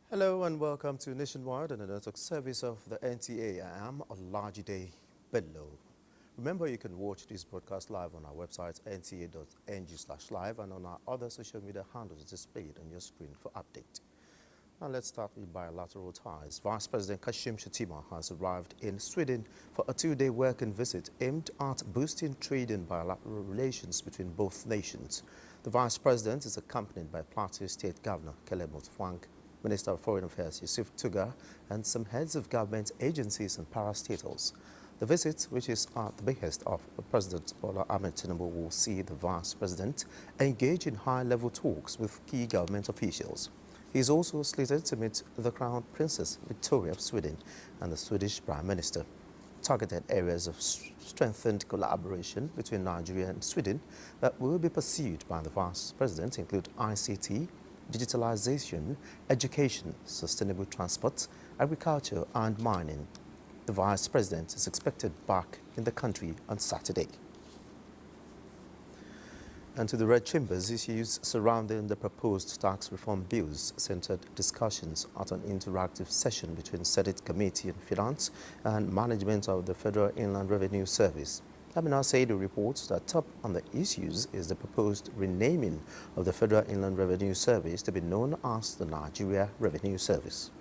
Hello and welcome to Nationwide and the network service of the NTA. I am Olajide Bello. Remember, you can watch this broadcast live on our website nta.ng/live and on our other social media handles displayed on your screen for update. Now let's start with bilateral ties. Vice President Kashim Shettima has arrived in Sweden for a two-day working visit aimed at boosting trade and bilateral relations between both nations. The Vice President is accompanied by Plateau State Governor Caleb Mutfwang, Minister of Foreign Affairs Yusuf Tuga, and some heads of government agencies and parastatals. The visit, which is at the behest of President Bola Ahmed Tinubu, will see the Vice President engage in high-level talks with key government officials. He is also slated to meet the Crown Princess Victoria of Sweden and the Swedish Prime Minister. Targeted areas of strengthened collaboration between Nigeria and Sweden that will be pursued by the Vice President include ICT, digitalization, education, sustainable transport, agriculture and mining. The Vice President is expected back in the country on Saturday. And to the Red Chamber's issues surrounding the proposed tax reform bills centered discussions at an interactive session between Senate Committee on Finance and management of the Federal Inland Revenue Service. Amina Saidu reports that top on the issues is the proposed renaming of the Federal Inland Revenue Service to be known as the Nigeria Revenue Service.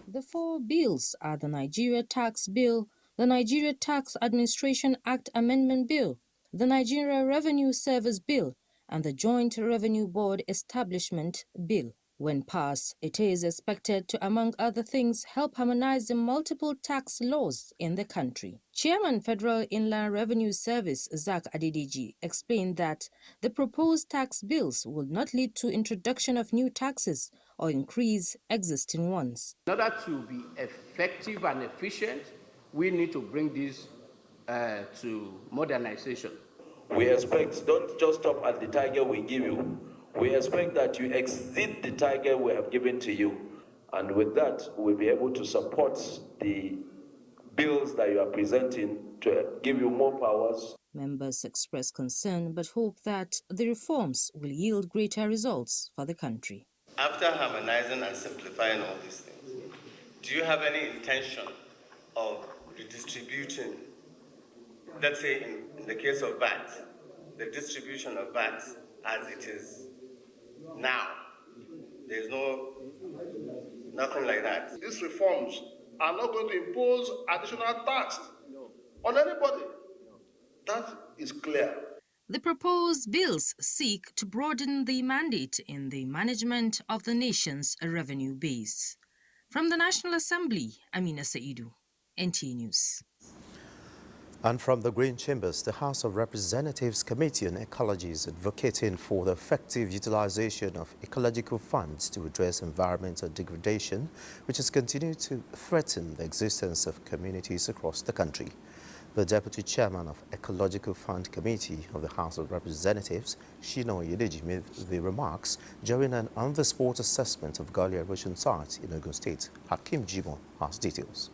The four bills are the Nigeria Tax Bill, the Nigeria Tax Administration Act Amendment Bill, the Nigeria Revenue Service Bill, and the Joint Revenue Board Establishment Bill. When passed, it is expected to, among other things, help harmonize the multiple tax laws in the country. Chairman Federal Inland Revenue Service Zach Adediji explained that the proposed tax bills will not lead to introduction of new taxes or increase existing ones. In order to be effective and efficient, we need to bring this to modernization. We expect, don't just stop at the target we give you. We expect that you exceed the target we have given to you. And with that, we'll be able to support the bills that you are presenting to give you more powers. Members expressed concern but hope that the reforms will yield greater results for the country. After harmonizing and simplifying all these things, do you have any intention of redistributing, let's say in the case of VAT, the distribution of VAT as it is now? There's nothing like that. These reforms are not going to impose additional tax on anybody. That is clear. The proposed bills seek to broaden the mandate in the management of the nation's revenue base. From the National Assembly, Amina Saidu, NTA News. And from the Green Chambers, the House of Representatives Committee on Ecology is advocating for the effective utilization of ecological funds to address environmental degradation, which has continued to threaten the existence of communities across the country. The Deputy Chairman of Ecological Fund Committee of the House of Representatives, Shino Yedeji, made the remarks during an on-the-spot assessment of Gully erosion sites in Ogun State. Hakim Jimon has details.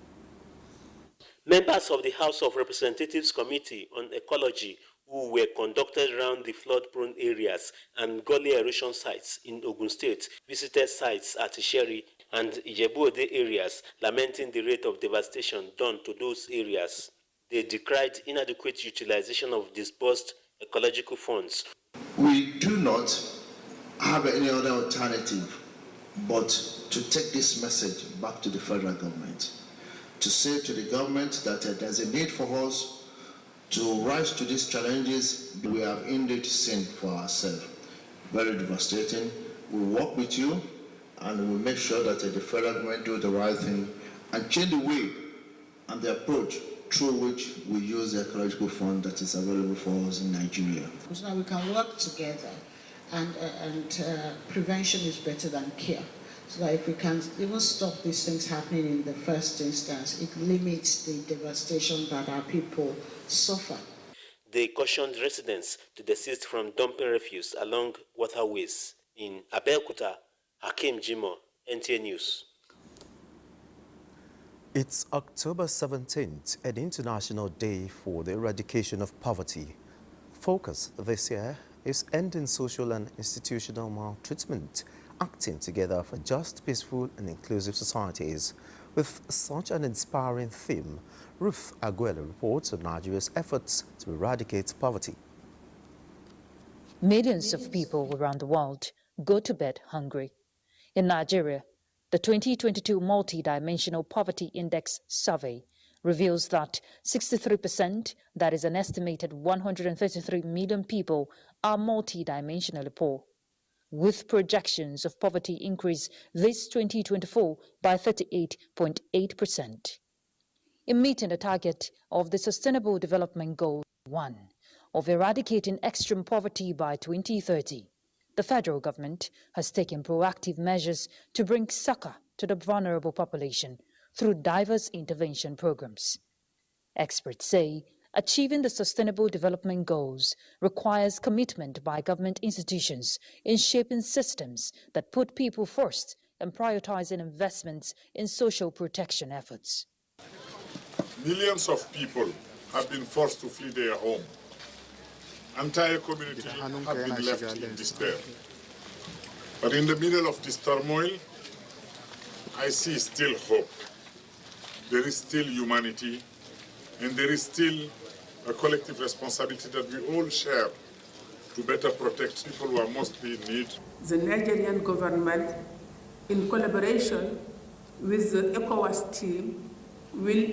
Members of the House of Representatives Committee on Ecology who were conducted around the flood-prone areas and gully erosion sites in Ogun State visited sites at Isheri and Ijebu-Ode areas, lamenting the rate of devastation done to those areas. They decried inadequate utilization of disbursed ecological funds. We do not have any other alternative but to take this message back to the federal government, to say to the government that there's a need for us to rise to these challenges we have indeed seen for ourselves. Very devastating. We work with you and we'll make sure that the federal government do the right thing and change the way and the approach through which we use the ecological fund that is available for us in Nigeria. So now we can work together, and prevention is better than cure. So that if we can even stop these things happening in the first instance, it limits the devastation that our people suffer. They cautioned residents to desist from dumping refuse along waterways. In Abeokuta, Hakim Jimo, NTA News. It's October 17th, an international day for the eradication of poverty. Focus this year is ending social and institutional maltreatment, acting together for just, peaceful and inclusive societies. With such an inspiring theme, Ruth Aguela reports on Nigeria's efforts to eradicate poverty. Millions of people around the world go to bed hungry. In Nigeria, the 2022 Multidimensional Poverty Index survey reveals that 63%, that is an estimated 133 million people, are multidimensionally poor, with projections of poverty increase this 2024 by 38.8%. In meeting the target of the Sustainable Development Goal 1 of eradicating extreme poverty by 2030, the federal government has taken proactive measures to bring succor to the vulnerable population through diverse intervention programs. Experts say achieving the Sustainable Development Goals requires commitment by government institutions in shaping systems that put people first and prioritizing investments in social protection efforts. Millions of people have been forced to flee their home. Entire communities have been left in despair. But in the middle of this turmoil, I see still hope. There is still humanity, and there is still a collective responsibility that we all share to better protect people who are mostly in need. The Nigerian government, in collaboration with the ECOWAS team, will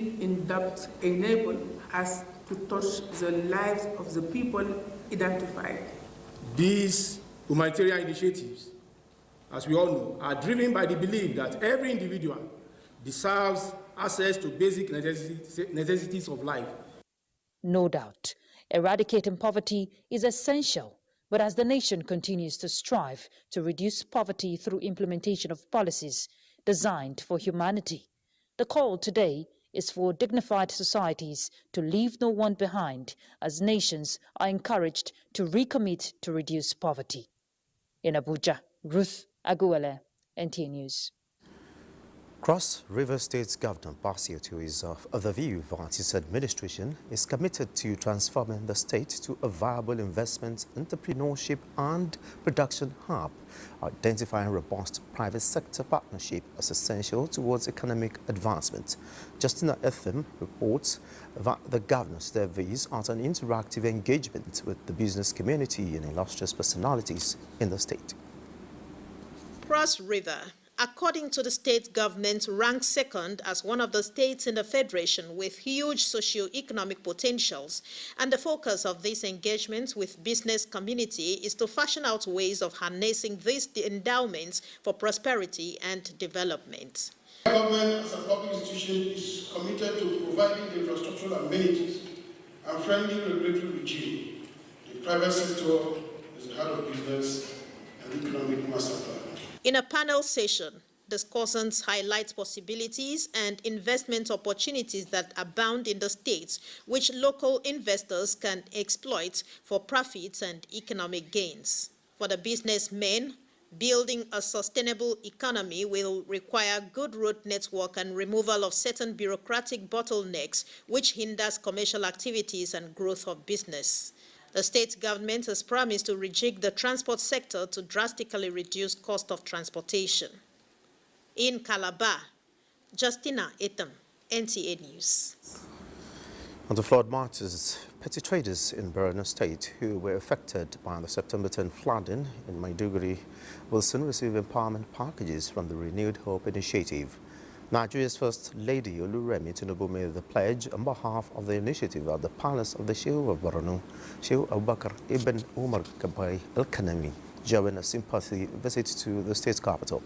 enable us to touch the lives of the people identified. These humanitarian initiatives, as we all know, are driven by the belief that every individual deserves access to basic necessities of life. No doubt, eradicating poverty is essential, but as the nation continues to strive to reduce poverty through implementation of policies designed for humanity, the call today is for dignified societies to leave no one behind as nations are encouraged to recommit to reduce poverty. In Abuja, Ruth Aguele, NTA News. Cross River State Governor Basio is of the view that his administration is committed to transforming the state to a viable investment, entrepreneurship and production hub, identifying robust private sector partnership as essential towards economic advancement. Justina Etham reports that the governor surveys at an interactive engagement with the business community and illustrious personalities in the state. Cross River, according to the state government, ranks second as one of the states in the federation with huge socio-economic potentials, and the focus of this engagement with business community is to fashion out ways of harnessing these endowments for prosperity and development. The government as a public institution is committed to providing the infrastructural amenities and friendly regulatory regime. The private sector is the heart of business and economic master plan. In a panel session, discussants highlight possibilities and investment opportunities that abound in the states, which local investors can exploit for profits and economic gains. For the businessmen, building a sustainable economy will require good road network and removal of certain bureaucratic bottlenecks, which hinders commercial activities and growth of business. The state government has promised to rejig the transport sector to drastically reduce cost of transportation. In Calabar, Justina Etam, NTA News. On the flood marches, petty traders in Borno State who were affected by the September 10 flooding in Maiduguri will soon receive empowerment packages from the Renewed Hope Initiative. Nigeria's First Lady Oluremi Tinubu made the pledge on behalf of the initiative at the Palace of the Sheikh of Borno, Sheikh Abubakar Ibn Umar Kabai Al-Kanemi, during a sympathy visit to the state capital.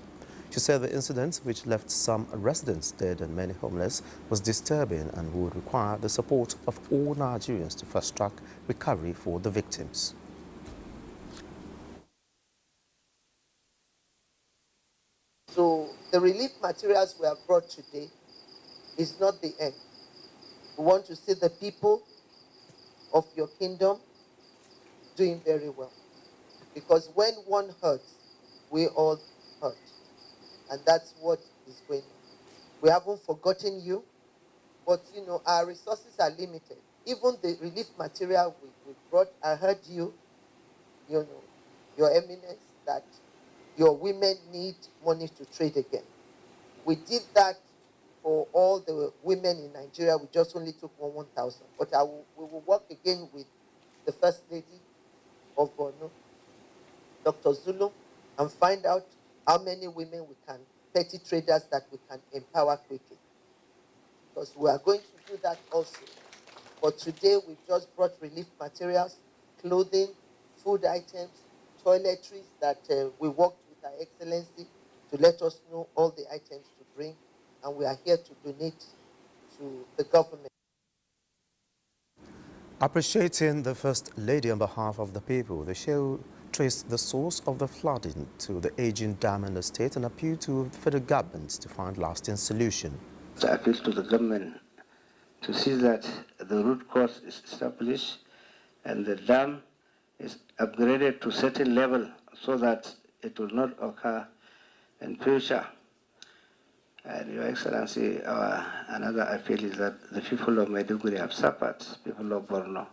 She said the incident, which left some residents dead and many homeless, was disturbing and would require the support of all Nigerians to fast-track recovery for the victims. So the relief materials we have brought today is not the end. We want to see the people of your kingdom doing very well. Because when one hurts, we all hurt. And that's what is going on. We haven't forgotten you, but our resources are limited. Even the relief material we brought, I heard you, Your Eminence, that your women need money to trade again. We did that for all the women in Nigeria. We just only took 1,000. But we will work again with the First Lady of Borno, Dr. Zulu, and find out how many women we can, petty traders that we can empower quickly. Because we are going to do that also. But today we just brought relief materials, clothing, food items, toiletries that we worked with Her Excellency to let us know all the items to bring. And we are here to donate to the government. Appreciating the First Lady on behalf of the people, the show traced the source of the flooding to the aging dam in the state and appealed to the federal government to find lasting solution. I appeal to the government to see that the root cause is established and the dam is upgraded to certain level so that it will not occur in future. And Your Excellency, another appeal is that the people of Maiduguri have suffered, people of Borno,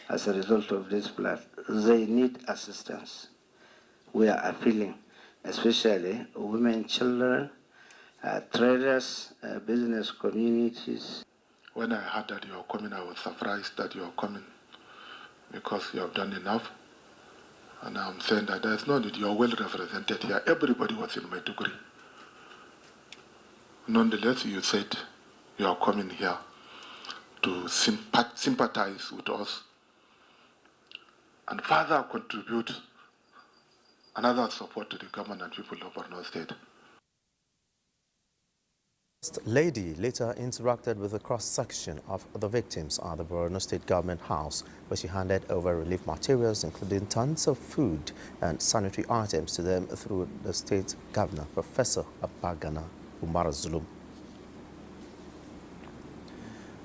as a result of this flood. They need assistance. We are appealing, especially women, children, traders, business communities. When I heard that you are coming, I was surprised that you are coming because you have done enough. And I'm saying that there's no need, you are well represented here. Everybody was in Maiduguri. Nonetheless, you said you are coming here to sympathize with us and further contribute another support to the government and people of Borno State. First Lady later interacted with a cross-section of the victims at the Borno State Government House, where she handed over relief materials, including tons of food and sanitary items to them through the state governor, Professor Abagana Umar Zulum.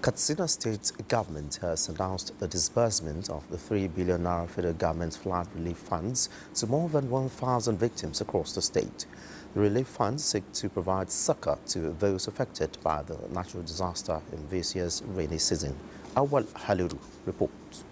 Katsina State government has announced the disbursement of the 3 billion naira federal government flood relief funds to more than 1,000 victims across the state. The relief funds seek to provide succor to those affected by the natural disaster in this year's rainy season. Awal Haliru reports.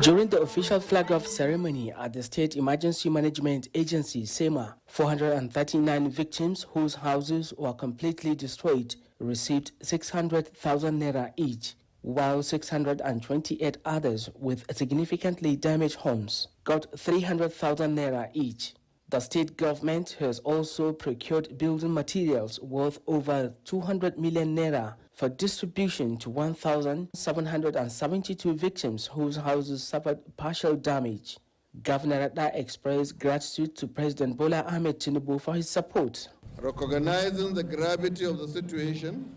During the official flag-off ceremony at the State Emergency Management Agency, SEMA, 439 victims whose houses were completely destroyed received 600,000 naira each, while 628 others with significantly damaged homes got 300,000 naira each. The state government has also procured building materials worth over 200 million naira for distribution to 1,772 victims whose houses suffered partial damage. Governor Radda expressed gratitude to President Bola Ahmed Tinubu for his support. Recognizing the gravity of the situation,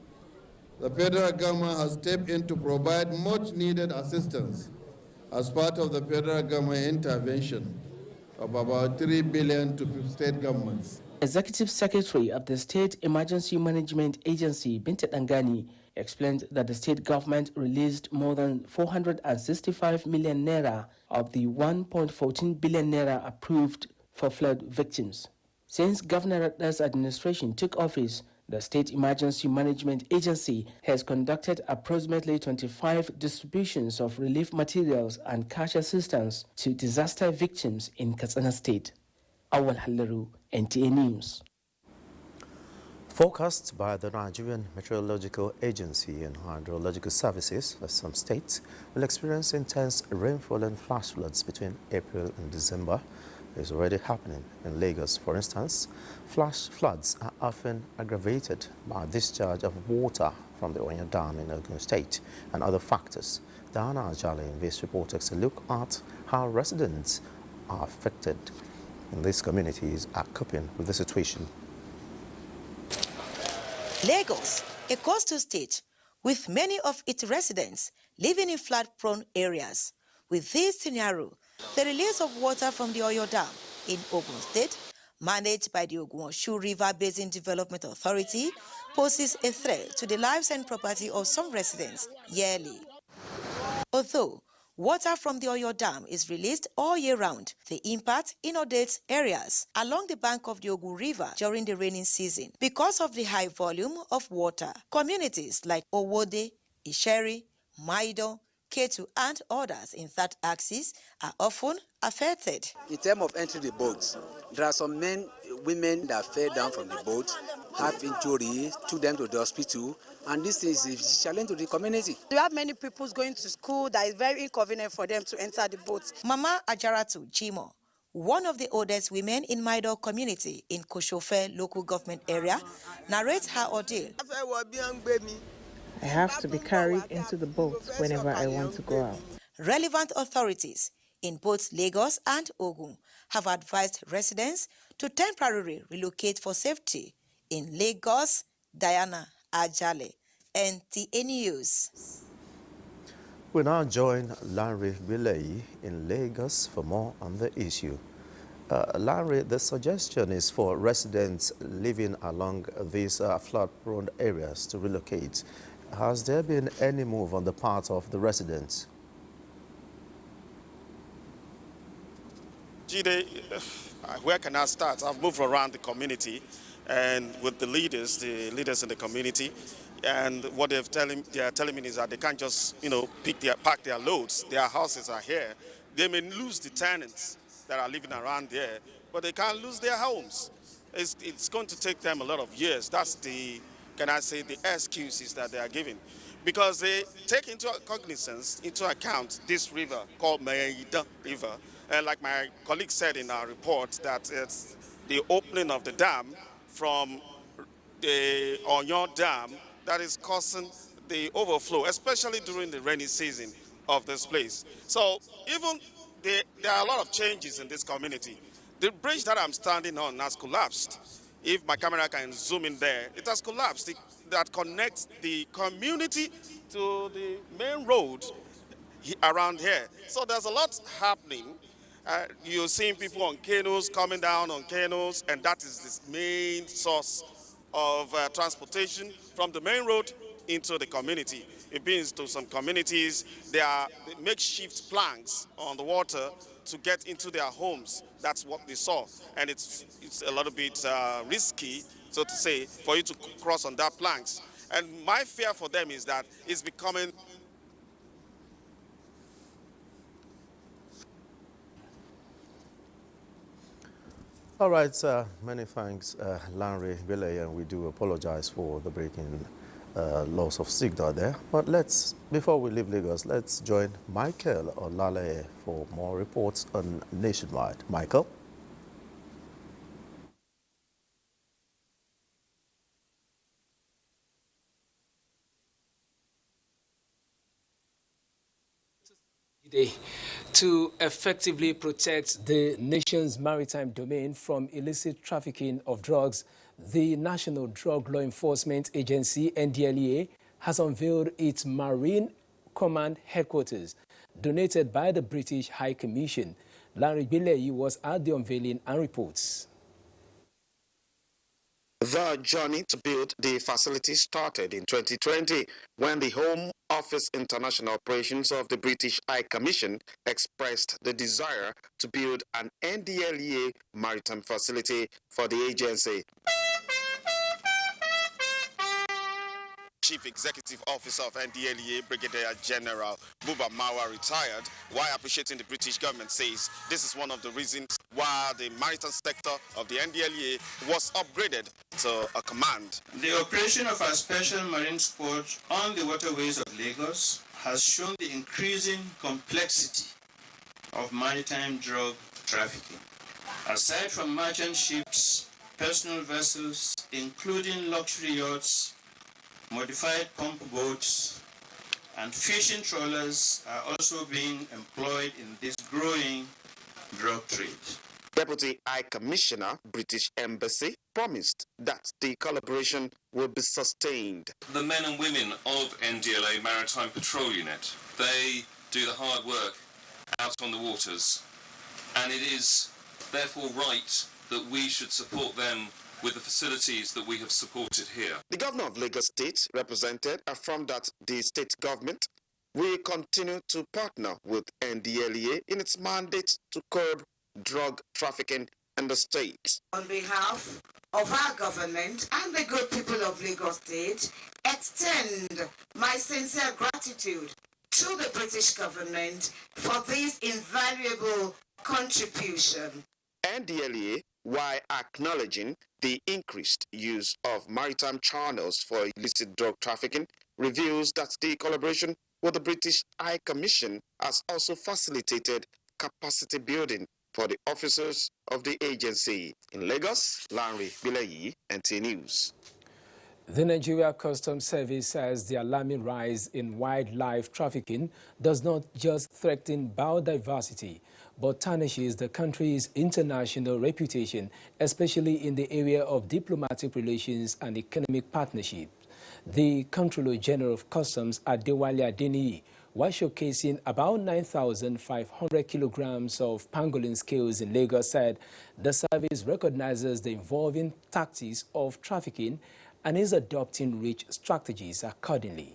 the federal government has stepped in to provide much needed assistance as part of the federal government intervention of about 3 billion to state governments. Executive Secretary of the State Emergency Management Agency, Binta Dangani, explained that the state government released more than 465 million naira of the 1.14 billion naira approved for flood victims. Since Governor Radda's administration took office, the State Emergency Management Agency has conducted approximately 25 distributions of relief materials and cash assistance to disaster victims in Katsina State. Awal Halaru, NTA News. Forecast by the Nigerian Meteorological Agency and Hydrological Services that some states will experience intense rainfall and flash floods between April and December. Is already happening in Lagos. For instance, flash floods are often aggravated by discharge of water from the Onya Dam in Ogun State and other factors. Diana Ajali in this report takes a look at how residents are affected in these communities are coping with the situation. Lagos, a coastal state with many of its residents living in flood-prone areas. With this scenario, the release of water from the Oyo Dam in Ogun State, managed by the Ogun-Oshu River Basin Development Authority, poses a threat to the lives and property of some residents yearly. Although water from the Oyo Dam is released all year round, the impact inundates areas along the bank of the Ogun River during the rainy season. Because of the high volume of water, communities like Owode, Isheri, Maido, Ketu, and others in that axis are often affected. In terms of entering the boats, there are some women that fell down from the boat, have injuries, took them to the hospital, and this is a challenge to the community. We have many people going to school that is very inconvenient for them to enter the boat. Mama Ajaratu Jimo, one of the oldest women in Maido community in Koshofe local government area, narrates her ordeal. I have to be carried into the boat whenever I want to go out. Relevant authorities in both Lagos and Ogun have advised residents to temporarily relocate for safety. In Lagos, Diana Ajale, NTA News. We now join Larry Bilei in Lagos for more on the issue. Larry, the suggestion is for residents living along these flood-prone areas to relocate. Has there been any move on the part of the residents? Jide, where can I start? I've moved around the community and with the leaders in the community, and what they are telling me is that they can't just, pack their loads. Their houses are here. They may lose the tenants that are living around there, but they can't lose their homes. It's going to take them a lot of years. That's the excuses that they are giving, because they take into account this river called Maida River, and like my colleague said in our report, that it's the opening of the dam from the Oyo Dam that is causing the overflow, especially during the rainy season of this place. So even there are a lot of changes in this community. The bridge that I'm standing on has collapsed. If my camera can zoom in there, it has collapsed. That connects the community to the main road around here. So there's a lot happening. You're seeing people on canoes, coming down on canoes, and that is the main source of transportation from the main road into the community. It means to some communities, there are makeshift planks on the water to get into their homes. That's what they saw. And it's a little bit risky, so to say, for you to cross on that planks. And my fear for them is that it's becoming... All right, many thanks, Larry Bilei, and we do apologize for the breaking loss of signal there. But before we leave Lagos, let's join Michael Olale for more reports on Nationwide. Michael? To effectively protect the nation's maritime domain from illicit trafficking of drugs, the National Drug Law Enforcement Agency, NDLEA, has unveiled its Marine Command Headquarters, donated by the British High Commission. Larry Bilei was at the unveiling and reports. The journey to build the facility started in 2020 when the Home Office International Operations of the British High Commission expressed the desire to build an NDLEA maritime facility for the agency. Chief Executive Officer of NDLEA, Brigadier General Buba Marwa, retired, while appreciating the British government, says this is one of the reasons why the maritime sector of the NDLEA was upgraded to a command. The operation of our special marine squad on the waterways of Lagos has shown the increasing complexity of maritime drug trafficking. Aside from merchant ships, personal vessels, including luxury yachts, modified pump boats, and fishing trawlers are also being employed in this growing drug trade. Deputy High Commissioner, British Embassy, promised that the collaboration will be sustained. The men and women of NDLA Maritime Patrol Unit, they do the hard work out on the waters, and it is therefore right that we should support them with the facilities that we have supported here. The governor of Lagos State, represented, affirmed that the state government will continue to partner with NDLEA in its mandate to curb drug trafficking in the state. On behalf of our government and the good people of Lagos State, extend my sincere gratitude to the British government for this invaluable contribution. NDLEA, while acknowledging the increased use of maritime channels for illicit drug trafficking, reveals that the collaboration with the British High Commission has also facilitated capacity building for the officers of the agency. In Lagos, Larry Bilayi, NTA News. The Nigeria Customs Service says the alarming rise in wildlife trafficking does not just threaten biodiversity, but tarnishes the country's international reputation, especially in the area of diplomatic relations and economic partnership. The Comptroller General of Customs, Adewale Adeniyi, while showcasing about 9,500 kilograms of pangolin scales in Lagos, said the service recognizes the evolving tactics of trafficking and is adopting rich strategies accordingly.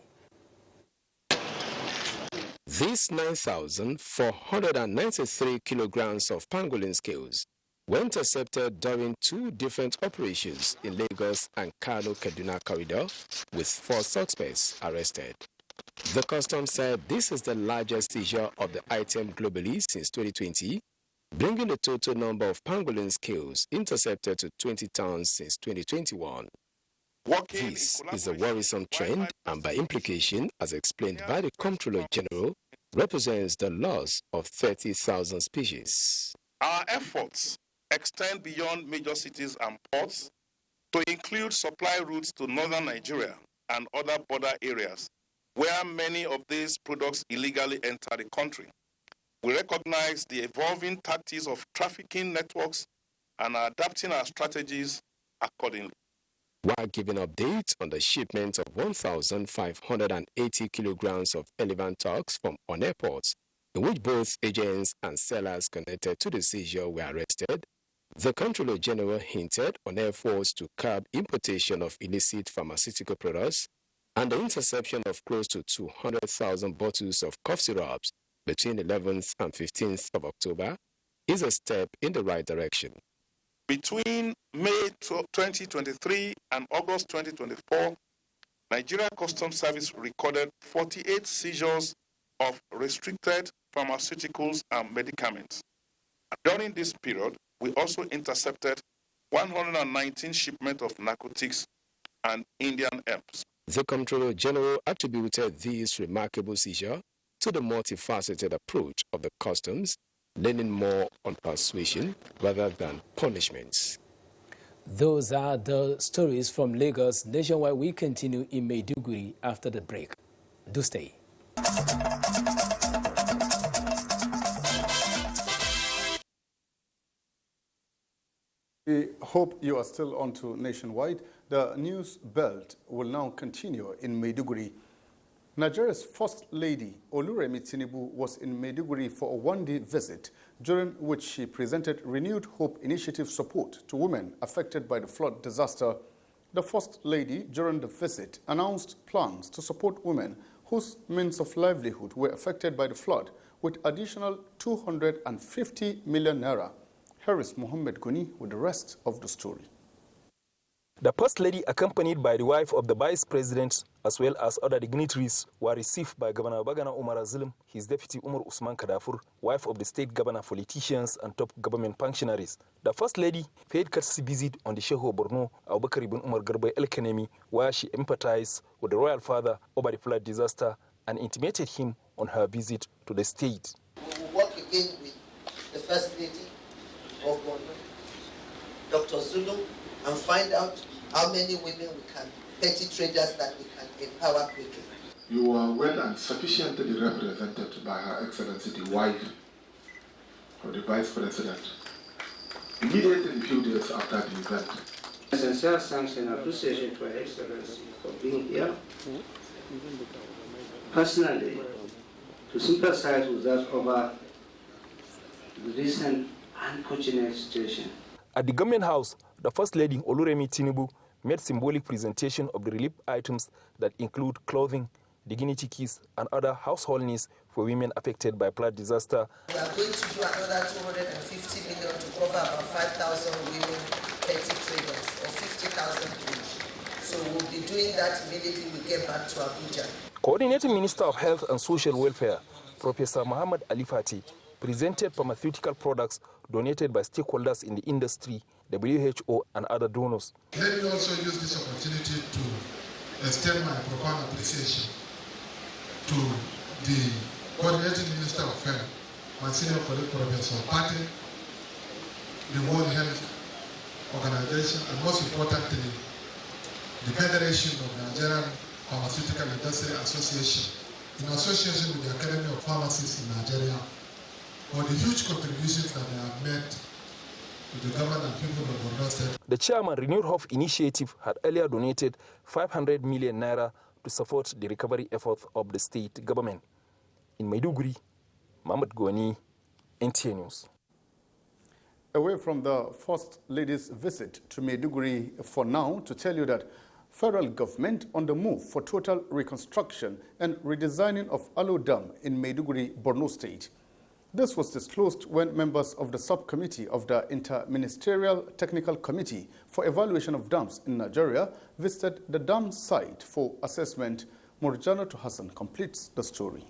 These 9,493 kilograms of pangolin scales were intercepted during 2 different operations in Lagos and Kano-Kaduna corridor, with 4 suspects arrested. The customs said this is the largest seizure of the item globally since 2020, bringing the total number of pangolin scales intercepted to 20 tons since 2021. This is a worrisome trend, and by implication, as explained by the Comptroller General, represents the loss of 30,000 species. Our efforts extend beyond major cities and ports to include supply routes to northern Nigeria and other border areas where many of these products illegally enter the country. We recognize the evolving tactics of trafficking networks and are adapting our strategies accordingly. While giving updates on the shipment of 1,580 kilograms of elephant tusk from on airports, in which both agents and sellers connected to the seizure were arrested, the Comptroller General hinted on efforts to curb importation of illicit pharmaceutical products and the interception of close to 200,000 bottles of cough syrups between 11th and 15th of October is a step in the right direction. Between May 2023 and August 2024, Nigeria Customs Service recorded 48 seizures of restricted pharmaceuticals and medicaments. During this period, we also intercepted 119 shipments of narcotics and Indian herbs. The Comptroller General attributed this remarkable seizure to the multifaceted approach of the customs, leaning more on persuasion rather than punishments. Those are the stories from Lagos. Nationwide, we continue in Maiduguri after the break. Do stay. We hope you are still on to Nationwide. The news belt will now continue in Maiduguri. Nigeria's First Lady, Oluremi Tinubu, was in Maiduguri for a one-day visit, during which she presented renewed hope initiative support to women affected by the flood disaster. The First Lady, during the visit, announced plans to support women whose means of livelihood were affected by the flood with additional 250 million naira. Harris Mohammed Guni with the rest of the story. The First Lady, accompanied by the wife of the Vice President, as well as other dignitaries, were received by Governor Bagana Umar Azulum, his deputy Umar Usman Kadafur, wife of the state governor, politicians, and top government functionaries. The First Lady paid courtesy visit on the Shehu Borno, Abubakar ibn Umar Garba El Kanemi, where she empathized with the royal father over the flood disaster and intimated him on her visit to the state. We will work again with the First Lady of Borno, Dr. Zulu, and find out how many women we can, petty traders that we can empower quickly. You are well and sufficiently represented by Her Excellency, the wife of the Vice President. Immediately a few days after the event, Sincere thanks and appreciation to Your Excellency for being here. Personally, to sympathize with us over the recent unfortunate situation. At the Government House, the First Lady Oluremi Tinubu made symbolic presentation of the relief items that include clothing, dignity keys, and other household needs for women affected by flood disaster. We are going to do another 250 million to cover about 5,000 women, 30 traders, or 50,000 each. So we'll be doing that immediately we get back to Abuja. Coordinating Minister of Health and Social Welfare, Professor Muhammad Ali Fati, presented pharmaceutical products donated by stakeholders in the industry, WHO, and other donors. Let me also use this opportunity to extend my profound appreciation to the Coordinating Minister of Health, my senior colleague Professor Pate, the World Health Organization, and most importantly, the Federation of Nigerian Pharmaceutical Industry Association, in association with the Academy of Pharmacists in Nigeria, for the huge contributions that they have made to the government and people of Borno State. The chairman, Renewed Hope Initiative, had earlier donated 500 million naira to support the recovery efforts of the state government. In Maiduguri, Mohamed Goni, NTA News. Away from the First Lady's visit to Maiduguri for now, to tell you that federal government on the move for total reconstruction and redesigning of Alo Dam in Maiduguri, Borno State. This was disclosed when members of the subcommittee of the Inter-Ministerial Technical Committee for Evaluation of Dams in Nigeria visited the dam site for assessment. Murjana Hassan completes the story.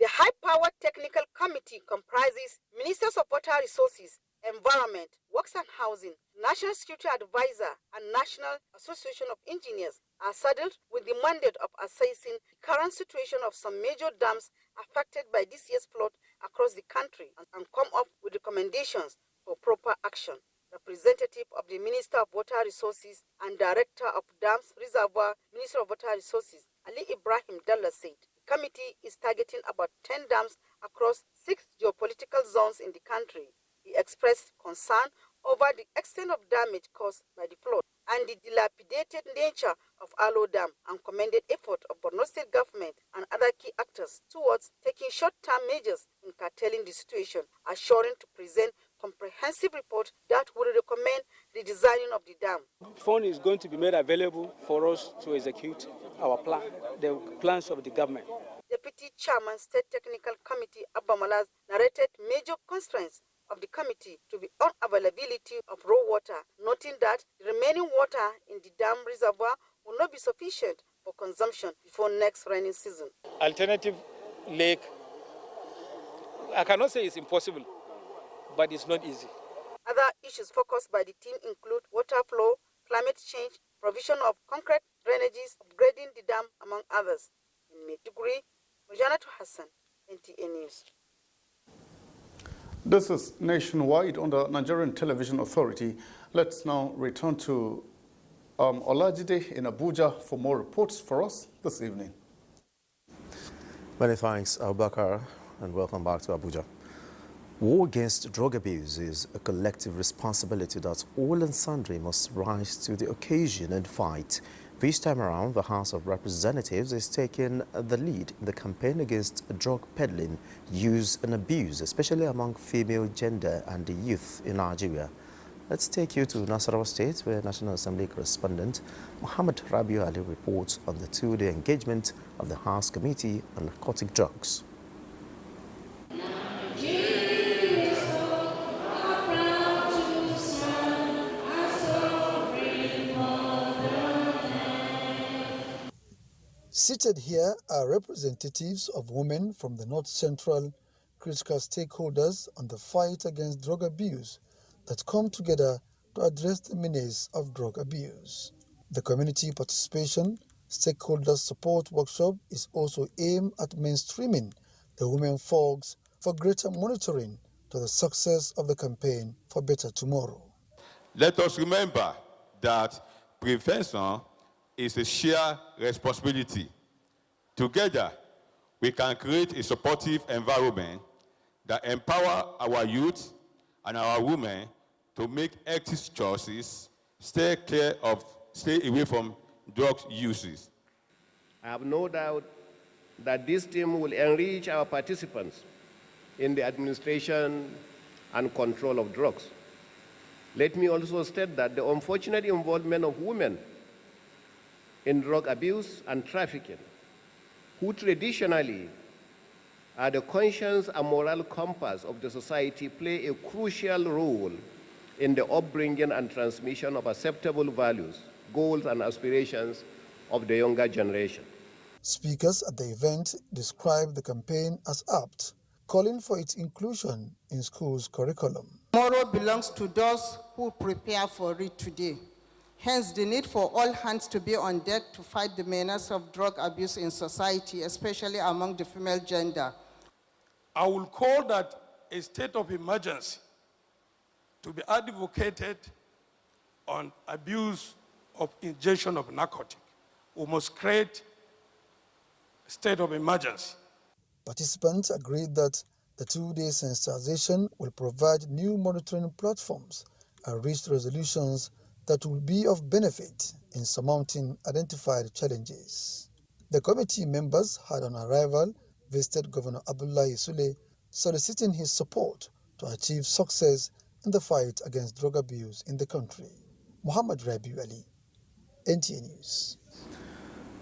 The high-powered technical committee comprises Ministers of Water Resources, Environment, Works and Housing, National Security Advisor, and National Association of Engineers are saddled with the mandate of assessing the current situation of some major dams affected by this year's flood across the country and come up with recommendations for proper action. Representative of the Minister of Water Resources and Director of Dams Reservoir, Minister of Water Resources, Ali Ibrahim Dalla said the committee is targeting about 10 dams across 6 geopolitical zones in the country. He expressed concern over the extent of damage caused by the flood and the dilapidated nature of Alo Dam and commended effort of Borno State government and other key actors towards taking short-term measures in curtailing the situation, assuring to present comprehensive report that will recommend the designing of the dam. Fund is going to be made available for us to execute our plan, the plans of the government. Deputy Chairman State Technical Committee Abba Malaz narrated major constraints of the committee to be unavailability of raw water, noting that the remaining water in the dam reservoir will not be sufficient for consumption before next rainy season. Alternative lake, I cannot say it's impossible, but it's not easy. Other issues focused by the team include water flow, climate change, provision of concrete drainages, upgrading the dam, among others. In Maiduguri, Murjana Hassan, NTA News. This is Nationwide on the Nigerian Television Authority. Let's now return to Olajide in Abuja for more reports for us this evening. Many thanks, Abubakar, and welcome back to Abuja. War against drug abuse is a collective responsibility that all and sundry must rise to the occasion and fight. This time around, the House of Representatives is taking the lead in the campaign against drug peddling, use and abuse, especially among female gender and the youth in Nigeria. Let's take you to Nasarawa State, where National Assembly correspondent Muhammad Rabiu Ali reports on the two-day engagement of the House Committee on Narcotic Drugs. Seated here are representatives of women from the North Central, critical stakeholders on the fight against drug abuse that come together to address the menace of drug abuse. The community participation stakeholder support workshop is also aimed at mainstreaming the women folks for greater monitoring to the success of the campaign for better tomorrow. Let us remember that prevention is a shared responsibility. Together, we can create a supportive environment that empower our youth and our women to make ethics choices, stay away from drug uses. I have no doubt that this team will enrich our participants in the administration and control of drugs. Let me also state that the unfortunate involvement of women in drug abuse and trafficking, who traditionally are the conscience and moral compass of the society, play a crucial role in the upbringing and transmission of acceptable values, goals, and aspirations of the younger generation. Speakers at the event described the campaign as apt, calling for its inclusion in schools' curriculum. Tomorrow belongs to those who prepare for it today. Hence, the need for all hands to be on deck to fight the menace of drug abuse in society, especially among the female gender. I will call that a state of emergency to be advocated on abuse of ingestion of narcotic. We must create a state of emergency. Participants agreed that the two-day sensitization will provide new monitoring platforms and reach resolutions that will be of benefit in surmounting identified challenges. The committee members had on arrival visited Governor Abdullahi Sule, soliciting his support to achieve success in the fight against drug abuse in the country. Muhammad Rabiu Ali, NTA News.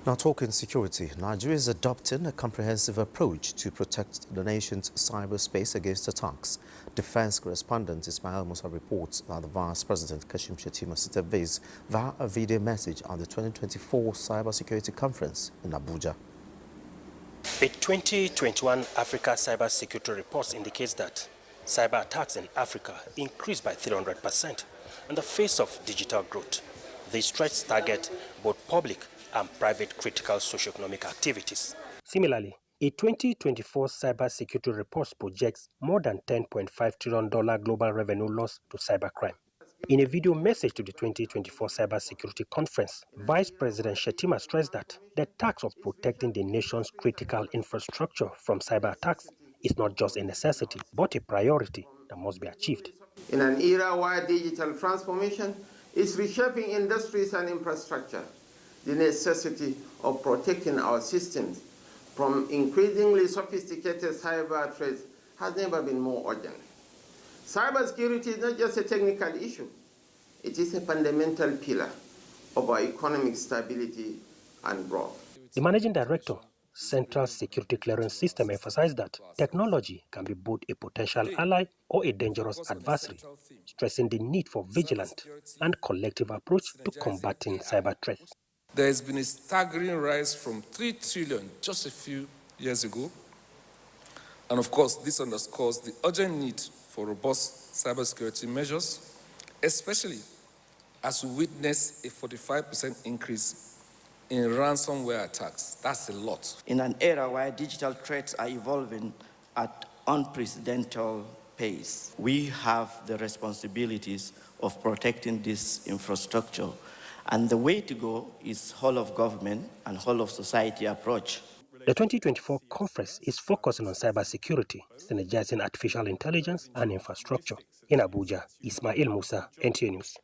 Now talking security, Nigeria is adopting a comprehensive approach to protect the nation's cyberspace against attacks. Defense correspondent Ismail Musa reports that the Vice President Kashim Shettima stated this via a video message at the 2024 Cybersecurity Conference in Abuja. The 2021 Africa Cybersecurity Report indicates that cyber attacks in Africa increased by 300% in the face of digital growth. These threats target both public and private critical socioeconomic activities. Similarly, a 2024 cybersecurity report projects more than $10.5 trillion global revenue loss to cybercrime. In a video message to the 2024 Cybersecurity Conference, Vice President Shettima stressed that the task of protecting the nation's critical infrastructure from cyber attacks is not just a necessity, but a priority that must be achieved. In an era where digital transformation is reshaping industries and infrastructure, the necessity of protecting our systems from increasingly sophisticated cyber threats has never been more urgent. Cybersecurity is not just a technical issue. It is a fundamental pillar of our economic stability and growth. The Managing Director, Central Security Clearance System, emphasized that technology can be both a potential ally or a dangerous adversary, stressing the need for vigilant and collective approach to combating cyber threats. There has been a staggering rise from 3 trillion just a few years ago. And of course, this underscores the urgent need for robust cybersecurity measures, especially as we witness a 45% increase in ransomware attacks. That's a lot. In an era where digital threats are evolving at unprecedented pace, we have the responsibilities of protecting this infrastructure. And the way to go is whole of government and whole of society approach. The 2024 conference is focusing on cybersecurity, synergizing artificial intelligence and infrastructure. In Abuja, Ismail Musa, NTA News.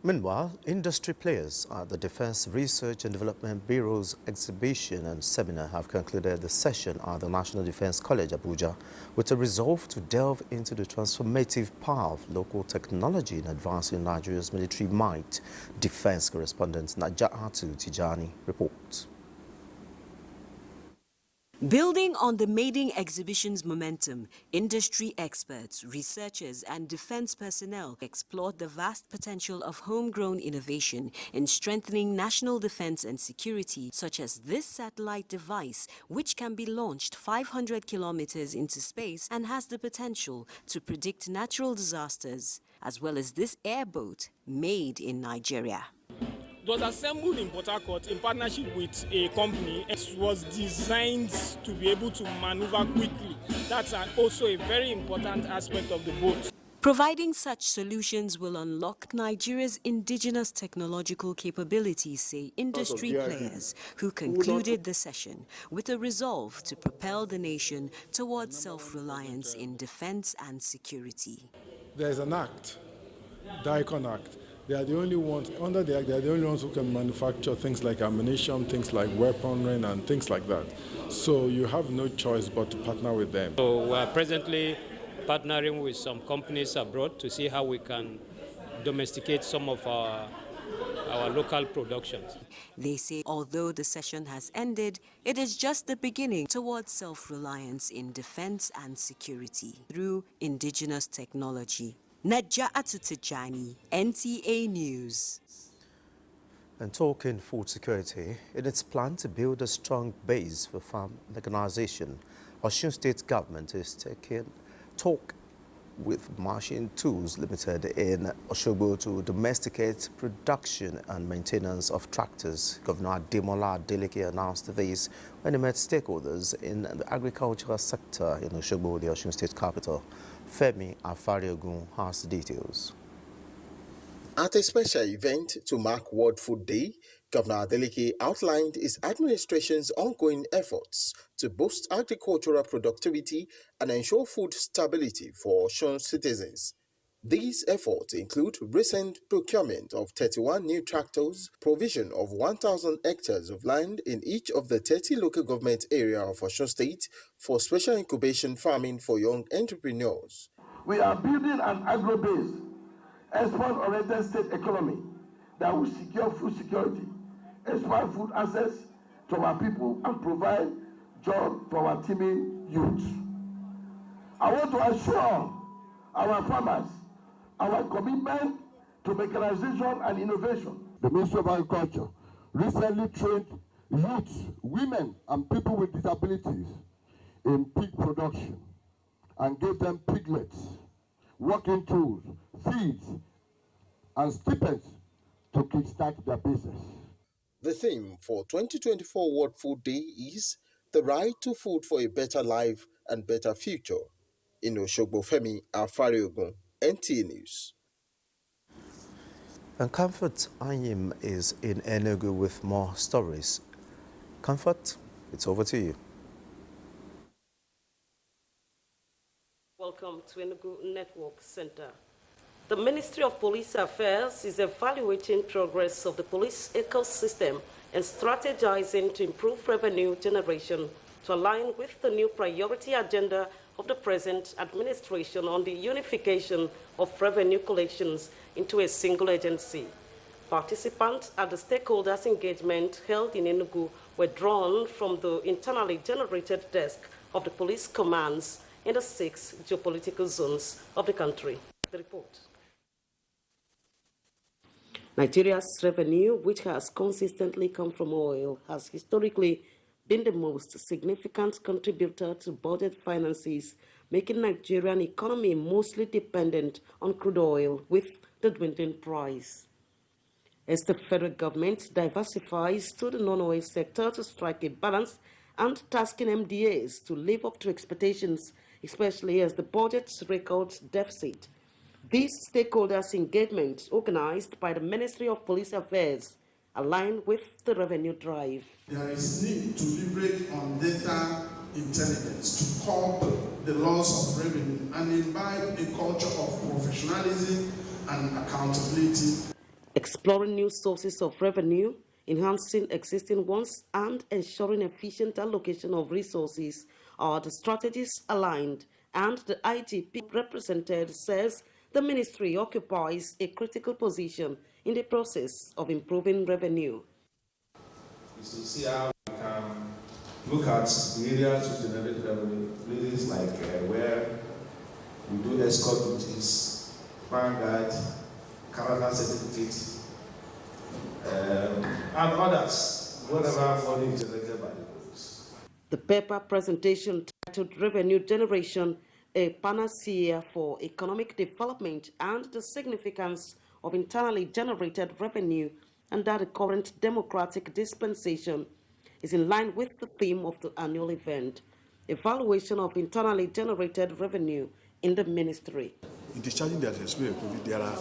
Meanwhile, industry players at the Defense Research and Development Bureau's exhibition and seminar have concluded the session at the National Defense College, Abuja, with a resolve to delve into the transformative power of local technology in advancing Nigeria's military might. Defense correspondent Najatu Tijani reports. Building on the maiden exhibition's momentum, industry experts, researchers and defense personnel explored the vast potential of homegrown innovation in strengthening national defense and security, such as this satellite device, which can be launched 500 kilometers into space and has the potential to predict natural disasters, as well as this airboat made in Nigeria. It was assembled in Port Harcourt in partnership with a company. It was designed to be able to maneuver quickly. That's also a very important aspect of the boat. Providing such solutions will unlock Nigeria's indigenous technological capabilities, say industry players who concluded the session with a resolve to propel the nation towards self-reliance in defense and security. There's an act, the ICON Act. They are the only ones, under the act, they are the only ones who can manufacture things like ammunition, things like weaponry, and things like that. So you have no choice but to partner with them. So we are presently partnering with some companies abroad to see how we can domesticate some of our local productions. They say although the session has ended, it is just the beginning towards self-reliance in defense and security through indigenous technology. Naja'atu Tijani, NTA News. And talking food security, in its plan to build a strong base for farm mechanization, Osun State government is taking talk with Machine Tools Limited in Osogbo to domesticate production and maintenance of tractors. Governor Ademola Adeleke announced this when he met stakeholders in the agricultural sector in Osogbo, the Osun State capital. Femi Afariogun has the details. At a special event to mark World Food Day, Governor Adeleke outlined his administration's ongoing efforts to boost agricultural productivity and ensure food stability for Osun citizens. These efforts include recent procurement of 31 new tractors, provision of 1,000 hectares of land in each of the 30 local government areas of Osun State for special incubation farming for young entrepreneurs. We are building an agro-based, export-oriented state economy that will secure food security, expand food access to our people, and provide jobs for our teeming youth. I want to assure our farmers our commitment to mechanization and innovation. The Ministry of Agriculture recently trained youth, women, and people with disabilities in pig production and gave them piglets, working tools, feeds, and stipends to kickstart their business. The theme for 2024 World Food Day is the right to food for a better life and better future. In Osogbo, Femi Afariogun, NTA News. And Comfort Anyim is in Enugu with more stories. Comfort, it's over to you. Welcome to Enugu Network Center. The Ministry of Police Affairs is evaluating progress of the police ecosystem and strategizing to improve revenue generation to align with the new priority agenda of the present administration on the unification of revenue collections into a single agency. Participants at the stakeholders engagement held in Enugu were drawn from the internally generated desk of the police commands in the 6 geopolitical zones of the country. The report. Nigeria's revenue, which has consistently come from oil, has historically been the most significant contributor to budget finances, making Nigerian economy mostly dependent on crude oil with the dwindling price. As the federal government diversifies to the non-oil sector to strike a balance and tasking MDAs to live up to expectations, especially as the budget records deficit. These stakeholders' engagement, organized by the Ministry of Police Affairs, align with the revenue drive. There is need to leverage on data intelligence to curb the loss of revenue and imbibe a culture of professionalism and accountability. Exploring new sources of revenue, enhancing existing ones, and ensuring efficient allocation of resources are the strategies aligned, and the IGP represented says the ministry occupies a critical position in the process of improving revenue. Is to see how we can look at the areas to generate revenue, places like where we do escort duties, vanguard, character certificates, and others, whatever money is generated by the police. The paper presentation titled Revenue Generation, a panacea for economic development and the significance of internally generated revenue under the current democratic dispensation, is in line with the theme of the annual event, evaluation of internally generated revenue in the ministry. in discharging their responsibility, there are,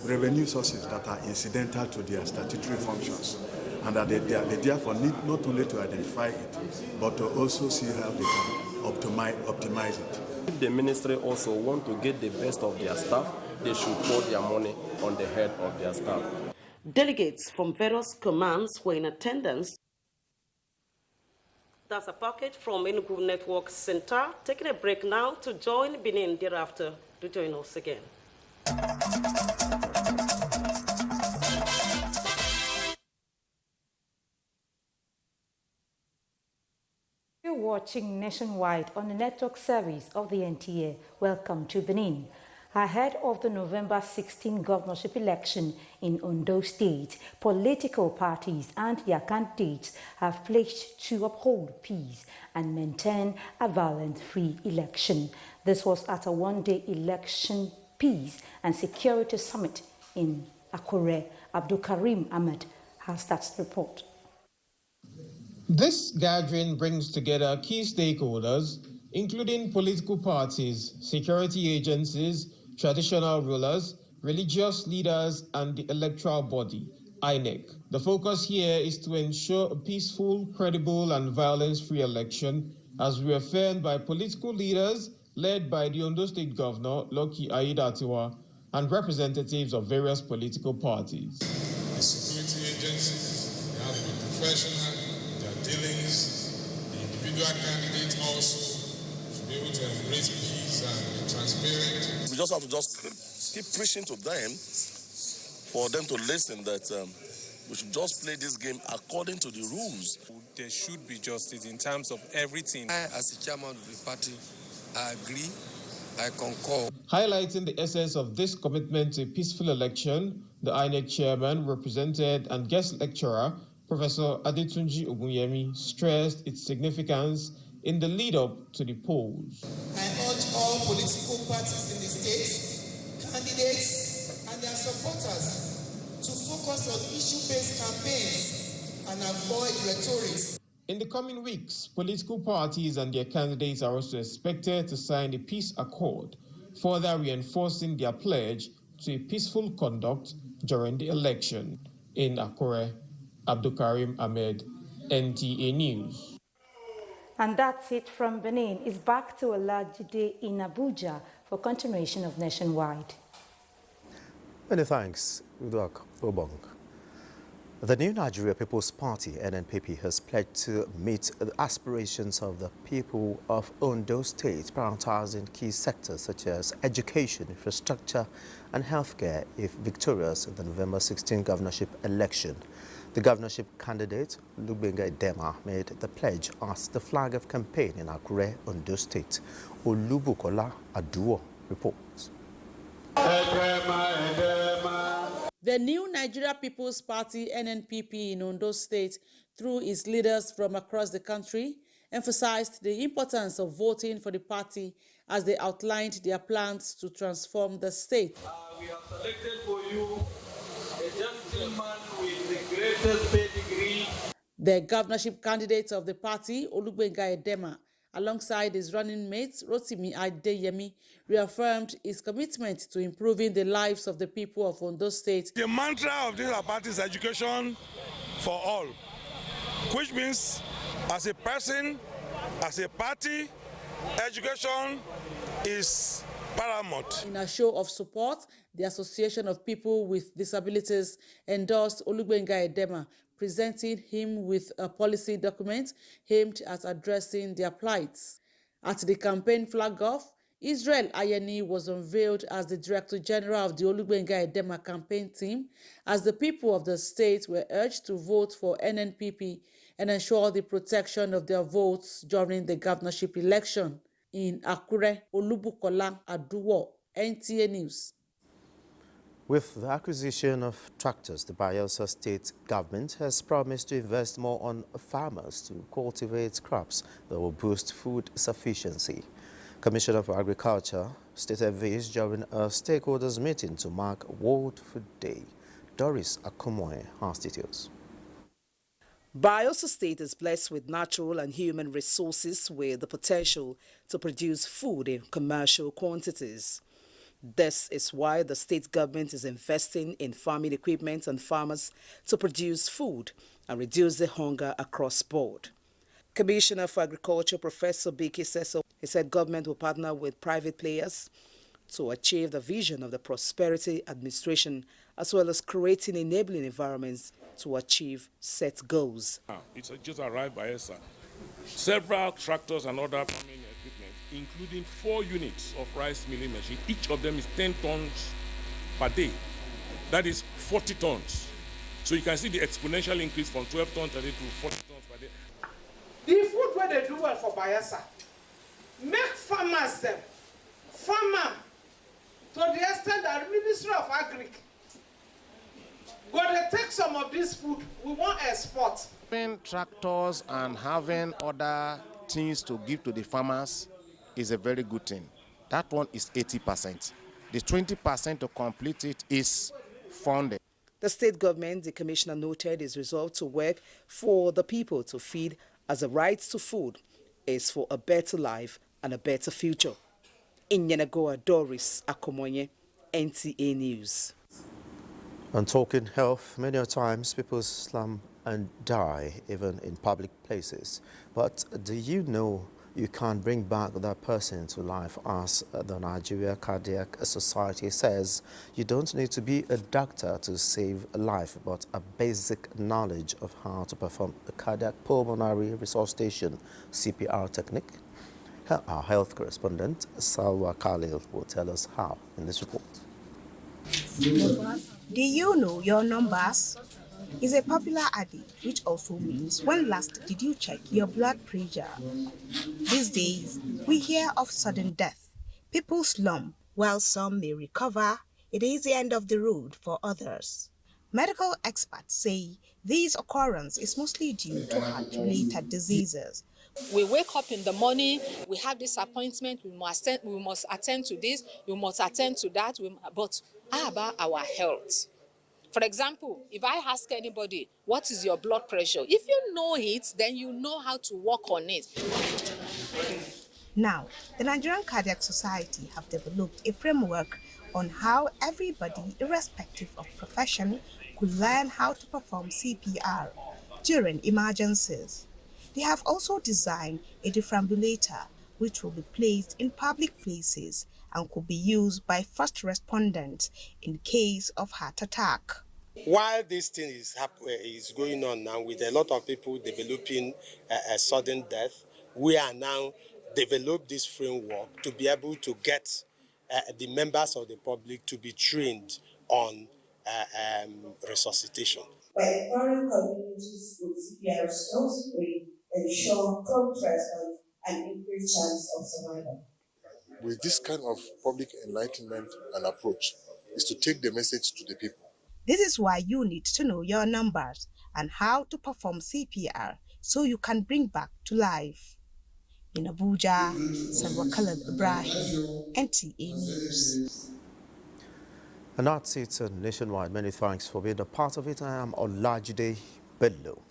revenue sources that are incidental to their statutory functions, and that they therefore need not only to identify it, but to also see how they can optimize it. If the ministry also want to get the best of their staff, they should pour their money on the head of their staff. Delegates from various commands were in attendance. That's a package from Enugu Network Center. Taking a break now to join Benin thereafter. Do join us again. You're watching Nationwide on the network service of the NTA. Welcome to Benin. Ahead of the November 16 governorship election in Ondo State, political parties and their candidates have pledged to uphold peace and maintain a violence-free election. This was at a one-day election peace and security summit in Akure. Abdulkarim Ahmed has that report. This gathering brings together key stakeholders, including political parties, security agencies, traditional rulers, religious leaders, and the electoral body, INEC. The focus here is to ensure a peaceful, credible, and violence-free election, as reaffirmed by political leaders led by the Ondo State Governor, Lucky Aiyedatiwa, and representatives of various political parties. The security agencies, they have to be professional, their dealings, the individual candidates also should be able to embrace peace and be transparent. We just have to keep preaching to them for them to listen that we should just play this game according to the rules. There should be justice in terms of everything. I, as the chairman of the party, I agree, I concur. Highlighting the essence of this commitment to a peaceful election, the INEC chairman, represented and guest lecturer, Professor Adetunji Ogunyemi, stressed its significance in the lead-up to the polls. I urge all political parties in the state, candidates and their supporters to focus on issue-based campaigns and avoid rhetoric. In the coming weeks, political parties and their candidates are also expected to sign a peace accord, further reinforcing their pledge to a peaceful conduct during the election. In Akure, Abdulkarim Ahmed, NTA News. And that's it from Benin. It's back to a large day in Abuja for continuation of Nationwide. Many thanks, Udok Obong. The new Nigeria People's Party, NNPP, has pledged to meet the aspirations of the people of Ondo State, prioritizing key sectors such as education, infrastructure, and healthcare if victorious in the November 16 governorship election. The governorship candidate, Olubenga Edema, made the pledge as the flag of campaign in Akure, Ondo State. Olubukola Aduwo reports. The new Nigeria People's Party, NNPP, in Ondo State, through its leaders from across the country, emphasized the importance of voting for the party as they outlined their plans to transform the state. We have selected for you a gentleman with the greatest pedigree. The governorship candidate of the party, Olubenga Edema, alongside his running mate, Rotimi Adeyemi, reaffirmed his commitment to improving the lives of the people of Ondo State. The mantra of this party is education for all, which means as a person, as a party, education is paramount. In a show of support, the Association of People with Disabilities endorsed Olubenga Edema, presenting him with a policy document aimed at addressing their plights. At the campaign flag-off, Israel Ayeni was unveiled as the Director General of the Olubenga Edema campaign team, as the people of the state were urged to vote for NNPP and ensure the protection of their votes during the governorship election. In Akure, Olubukola Aduwo, NTA News. With the acquisition of tractors, the Bayelsa state government has promised to invest more on farmers to cultivate crops that will boost food sufficiency. Commissioner for Agriculture stated this during a stakeholders meeting to mark World Food Day. Doris Akumoye has details. Bayelsa State is blessed with natural and human resources with the potential to produce food in commercial quantities. This is why the state government is investing in farming equipment and farmers to produce food and reduce the hunger across board. Commissioner for Agriculture Professor Biki Seso, he said government will partner with private players to achieve the vision of the Prosperity Administration as well as creating enabling environments to achieve set goals. It's just arrived by ESA. Several tractors and other farming equipment, including 4 units of rice milling machine. Each of them is 10 tons per day. That is 40 tons. So you can see the exponential increase from 12 tons per day to 40 tons per day. The food where they do well for Bayelsa, make farmers them, farmer, to the extent that the Ministry of Agric, go to take some of this food, we want export. Having tractors and having other things to give to the farmers is a very good thing. That one is 80%. The 20% to complete it is funded. The state government, the commissioner noted, is resolved to work for the people to feed, as the right to food is for a better life and a better future. In Yenagoa, Doris Akomonye, NTA News. On talking health, many times people slump and die even in public places. But do you know you can't bring back that person to life? As the Nigerian Cardiac Society says, you don't need to be a doctor to save a life, but a basic knowledge of how to perform a cardiac pulmonary resuscitation CPR technique. Our health correspondent, Salwa Khalil, will tell us how in this report. Do you know your numbers? Is a popular adage which also means when last did you check your blood pressure? These days, we hear of sudden death. People slump, while some may recover. It is the end of the road for others. Medical experts say this occurrence is mostly due to heart-related diseases. We wake up in the morning, we have this appointment, we must attend to this, we must attend to that, but how about our health? For example, if I ask anybody, what is your blood pressure? If you know it, then you know how to work on it. Now, the Nigerian Cardiac Society have developed a framework on how everybody, irrespective of profession, could learn how to perform CPR during emergencies. They have also designed a defibrillator which will be placed in public places and could be used by first responders in case of heart attack. While this thing is going on now with a lot of people developing a sudden death, we are now develop this framework to be able to get the members of the public to be trained on resuscitation. By empowering communities with CPR skills, we ensure prompt response and increased chance of survival. With this kind of public enlightenment and approach is to take the message to the people. This is why you need to know your numbers and how to perform CPR so you can bring back to life. In Abuja, Salwa Ibrahim, NTA News. And that's it nationwide. Many thanks for being a part of it. I am Olajide Bello.